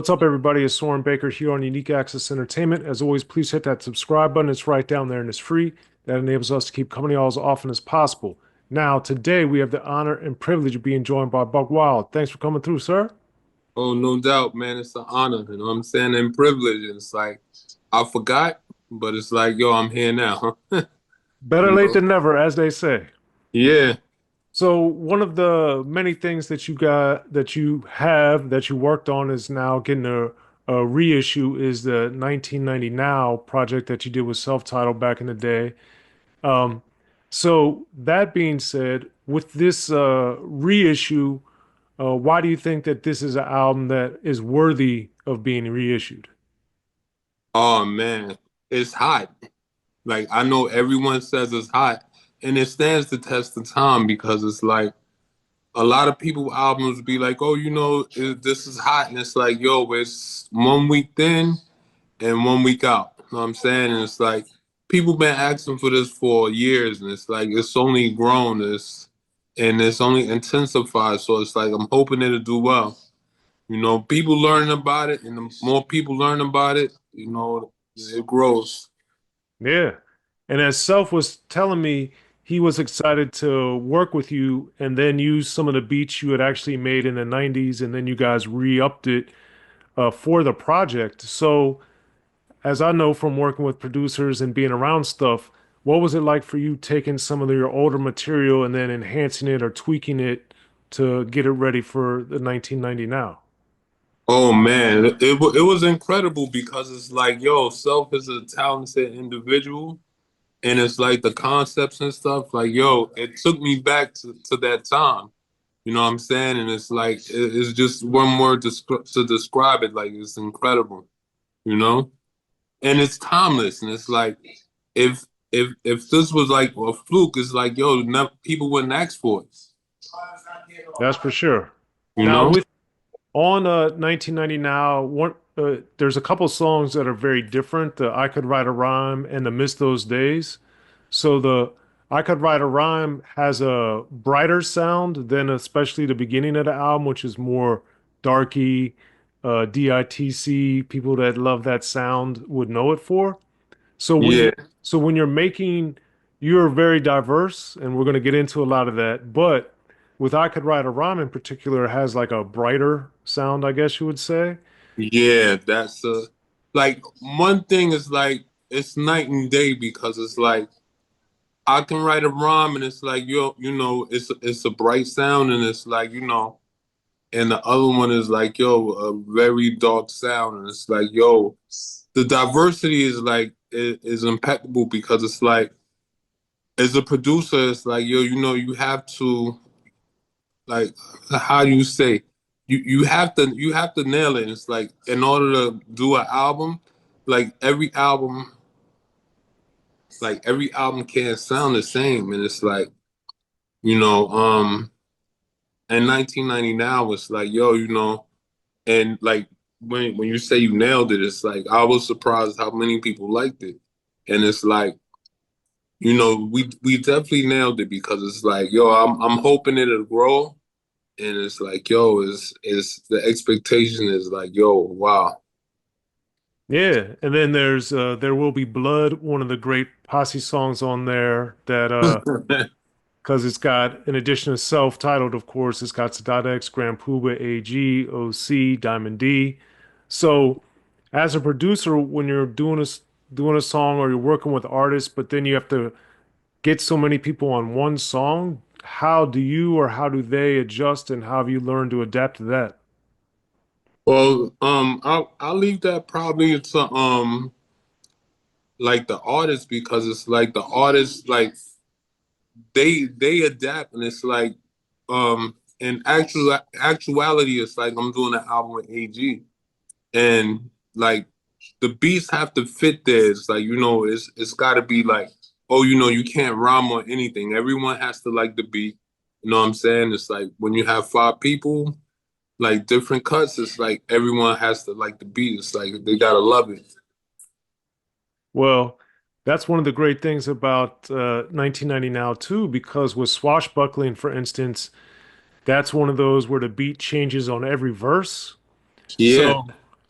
What's up, everybody? It's Soren Baker here on Unique Access Entertainment. As always, please hit that subscribe button. It's right down there and it's free. That enables us to keep coming to y'all as often as possible. Now, today we have the honor and privilege of being joined by Buckwild. Thanks for coming through, sir. Oh, no doubt, man. It's an honor, you know what I'm saying? And privilege. It's like I forgot, but it's like, yo, I'm here now, huh? Better You late know? than never, as they say. Yeah. So, one of the many things that you worked on is now getting a reissue is the 1990 Now project that you did with self-titled back in the day. Um, so that being said, with this reissue, why do you think that this is an album that is worthy of being reissued? Oh man, it's hot. Like I know everyone says it's hot, and it stands the test of time because it's like a lot of people albums be like, oh, this is hot, and it's like, yo, it's 1 week in and 1 week out. You know what I'm saying? And it's like people been asking for this for years, and it's like it's only grown, and it's only intensified. So it's like I'm hoping it'll do well. People learning about it, and the more people learn about it, it grows. Yeah. And as Celph was telling me, he was excited to work with you and then use some of the beats you had actually made in the 90s, and then you guys re-upped it for the project. So, as I know from working with producers and being around stuff, what was it like for you taking some of your older material and then enhancing it or tweaking it to get it ready for the 1990 Now? Oh man, it was incredible because it's like, yo, Self is a talented individual, and it's like the concepts and stuff. Like, yo, it took me back to that time. You know what I'm saying? And it's like it's just one word to describe it. Like it's incredible. You know, and it's timeless. And it's like if if this was like a fluke, it's like, yo, people wouldn't ask for it. That's for sure. You Now, know? with on 1990 Now, there's a couple songs that are very different. The I Could Write a Rhyme and the Miss Those Days. So the I Could Write a Rhyme has a brighter sound than especially the beginning of the album, which is more darky, D.I.T.C. People that love that sound would know it for. So when Yeah. you so when you're making, you're very diverse, and we're going to get into a lot of that. But with I Could Write a Rhyme in particular, it has like a brighter sound, I guess you would say. Yeah, that's like one thing is like it's night and day because it's like I can write a rhyme and it's like it's a bright sound and it's like and the other one is like a very dark sound and it's like the diversity is like is impeccable because it's like as a producer it's like you have to like how do you say you have to nail it. It's like in order to do an album, like every album can't sound the same, and it's like you know in 1990 now it's like and like when you say you nailed it, it's like I was surprised how many people liked it, and it's like we definitely nailed it because it's like I'm hoping it'll grow. And it's like, is the expectation is like, yo, wow. Yeah, and then there's There Will Be Blood, one of the great posse songs on there that because it's got, in addition to self-titled, of course, it's got Sadat X, Grand Puba, AG, OC, Diamond D. So, as a producer, when you're doing a song or you're working with artists, but then you have to get so many people on one song, how do you or how do they adjust, and how have you learned to adapt to that? Well, I'll leave that probably to like the artist because it's like the artists like they adapt and it's like in actuality it's like I'm doing an album with AG and like the beats have to fit there. It's like it's got to be like you can't rhyme on anything. Everyone has to like the beat. You know what I'm saying? It's like when you have five people like different cuts, it's like everyone has to like the beat. It's like they gotta love it. Well, that's one of the great things about 1990 Now too, because with Swashbuckling, for instance, that's one of those where the beat changes on every verse. Yeah, So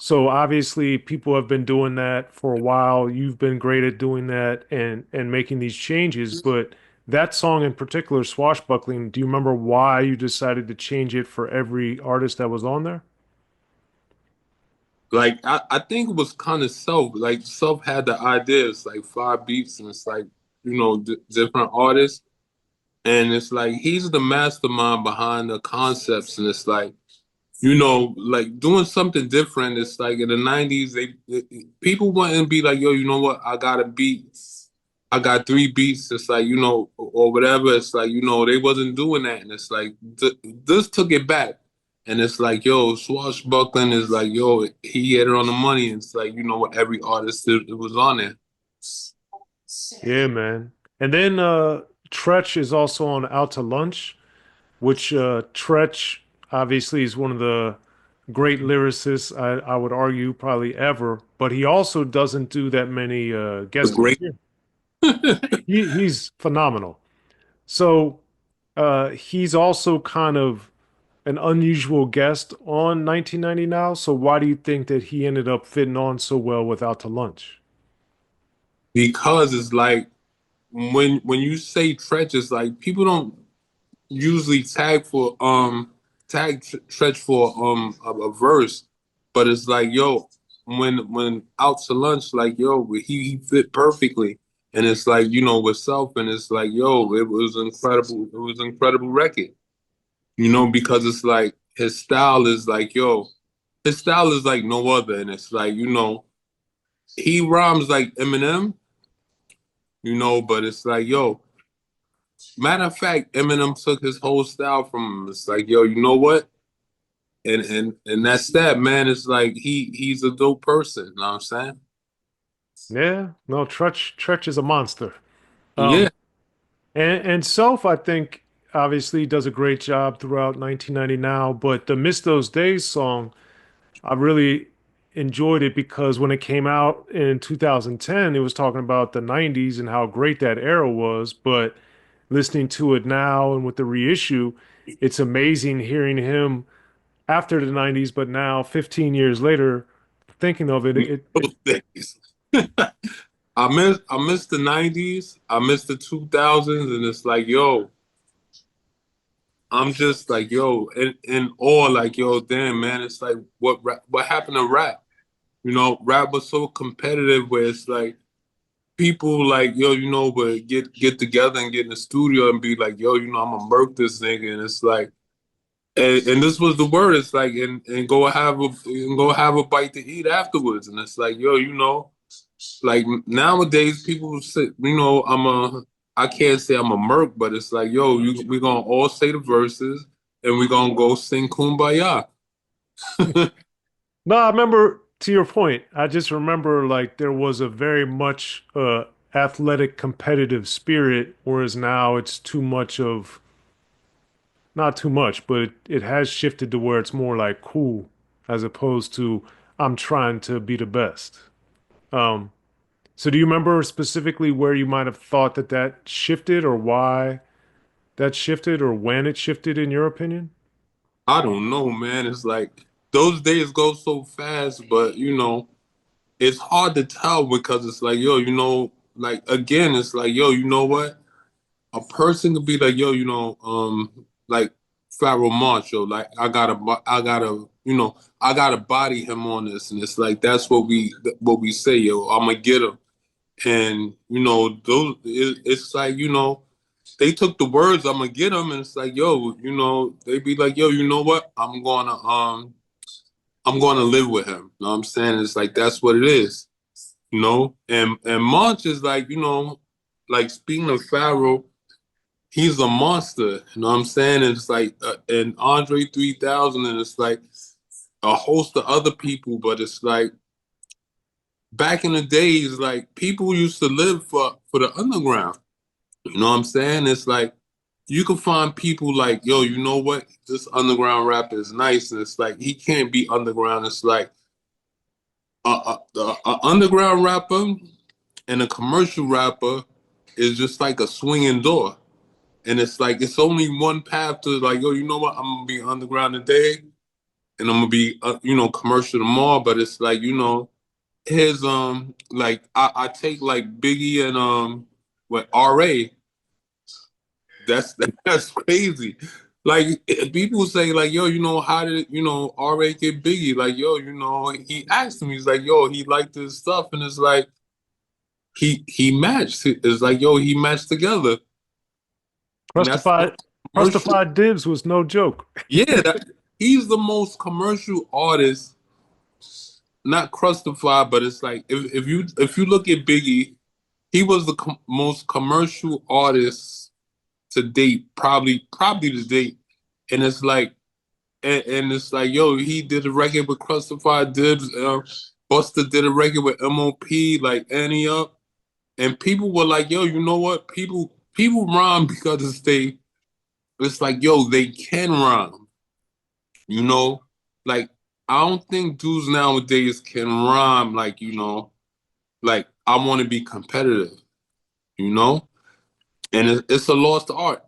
So obviously people have been doing that for a while. You've been great at doing that and making these changes, but that song in particular, Swashbuckling, do you remember why you decided to change it for every artist that was on there? Like I think it was kind of Celph. Like Celph had the idea. It's like 5 beats, and it's like different artists, and it's like he's the mastermind behind the concepts, and it's like like doing something different. It's like in the '90s, people wouldn't be like, yo, you know what? I got a beat. I got 3 beats. It's like or whatever. It's like they wasn't doing that, and it's like this took it back. And it's like, yo, Swashbuckling is like, yo, he hit it on the money. And it's like, what every artist it was on there. Yeah, man. And then Treach is also on Out to Lunch, which Treach obviously is one of the great lyricists I would argue probably ever, but he also doesn't do that many The guest great. appearances. He's phenomenal. So he's also kind of an unusual guest on 1990 Now. So why do you think that he ended up fitting on so well with Out to Lunch? Because it's like when you say Treach, it's like people don't usually tag Treach for a verse, but it's like, yo, when Out to Lunch, like, yo, he fit perfectly. And it's like, with Celph, and it's like, yo, it was incredible. It was an incredible record, because it's like his style is like, yo, his style is like no other. And it's like, he rhymes like Eminem, but it's like, yo, matter of fact, Eminem took his whole style from him. It's like, yo, you know what? And that's that, man. It's like he's a dope person, you know what I'm saying? Yeah, no, Treach is a monster. Yeah, Um, and Self, I think, obviously does a great job throughout 1990 Now, but the Miss Those Days song, I really enjoyed it because when it came out in 2010, it was talking about the 90s and how great that era was. But listening to it now and with the reissue, it's amazing hearing him after the 90s, but now 15 years later, thinking of it, those days. I miss the '90s. I miss the 2000s, and it's like, yo, I'm just like, yo, in awe, like, yo, damn, man. It's like what happened to rap? Rap was so competitive where it's like people like, yo, but get together and get in the studio and be like, yo, I'm gonna murk this nigga, and it's like, and this was the word. It's like, and go have a bite to eat afterwards, and it's like, yo, like nowadays people say, I can't say I'm a merc, but it's like, yo, we gonna all say the verses, and we gonna go sing Kumbaya. no, I remember to your point. I just remember like there was a very much athletic competitive spirit, whereas now it's too much of not too much, but it has shifted to where it's more like cool as opposed to I'm trying to be the best. Um, so do you remember specifically where you might have thought that that shifted or why that shifted or when it shifted in your opinion? I don't know, man. It's like those days go so fast, but it's hard to tell because it's like, yo, like again, it's like, yo, you know what? A person could be like, yo, like Pharaoh Marshall, like I gotta body him on this, and it's like that's what we say, yo, I'm gonna get him, and it's like they took the words, I'm gonna get him, and it's like, yo, they be like, yo, you know what? I'm gonna live with him. You know what I'm saying? It's like that's what it is, and March is like, like speaking of Pharaoh, he's a monster. You know what I'm saying? It's like and Andre 3000, and it's like a host of other people, but it's like back in the days, like people used to live for the underground. You know what I'm saying? It's like you can find people like, yo, you know what? This underground rapper is nice, and it's like he can't be underground. It's like a underground rapper and a commercial rapper is just like a swinging door. And it's like it's only one path to like, yo, you know what? I'm gonna be underground today, and I'm gonna be you know, commercial tomorrow, but it's like, you know, his like I take like Biggie and with RA. That's crazy. Like people say like, yo, you know, how did, you know, RA get Biggie? Like, yo, you know, he asked him, he's like, yo, he liked his stuff, and it's like he matched. It's like, yo, he matched together. And that's the Justified, commercial. Justified Dibs was no joke. Yeah, he's the most commercial artist, not crustified, but it's like if you look at Biggie, he was the most commercial artist to date, probably to date. And it's like, and it's like, yo, he did a record with Crustified Dibs. Buster did a record with MOP, like Annie Up, and people were like, yo, you know what? People rhyme because it's like, yo, they can rhyme. You know, like I don't think dudes nowadays can rhyme like, you know, like I want to be competitive. You know, and it's a lost art.